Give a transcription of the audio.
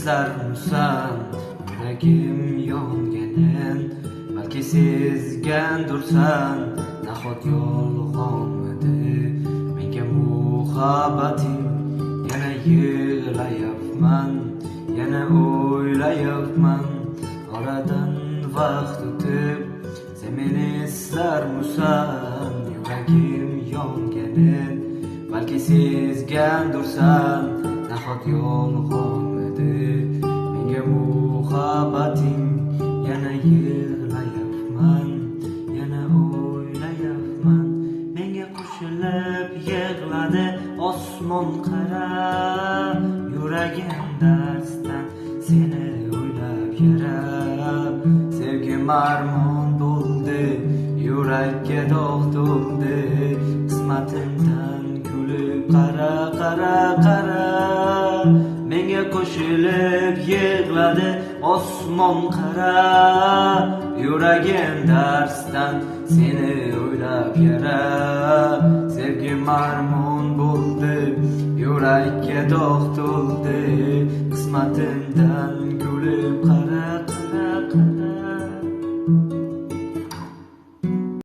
eslarmisan yuragim yonganin, balki sezgandursan nahot yolg'onmidi menga muhabbating. Yana yig'layapman, yana o'ylayapman, oradan vaqt o'tib sen meni eslarmisan yuragim yonganin, balki sezgandursan nahot yolg'onmidi menga muhabbating. Yana yig'layapman, yana o'ylayapman, menga qo'shilib yig'ladi osmon qara. Yuragim darsdan seni o'ylab yarab, sevgim armon bo'ldi, yurakka dog' to'ldi. Qismatimdan kulib qara, qara, qara, menga qo'shilib yig'ladi osmon qara. Yuragim darsdan seni o'ylab yarab, sevgim armon bo'ldi, yurakka dog' to'ldi. Qismatimdan kulib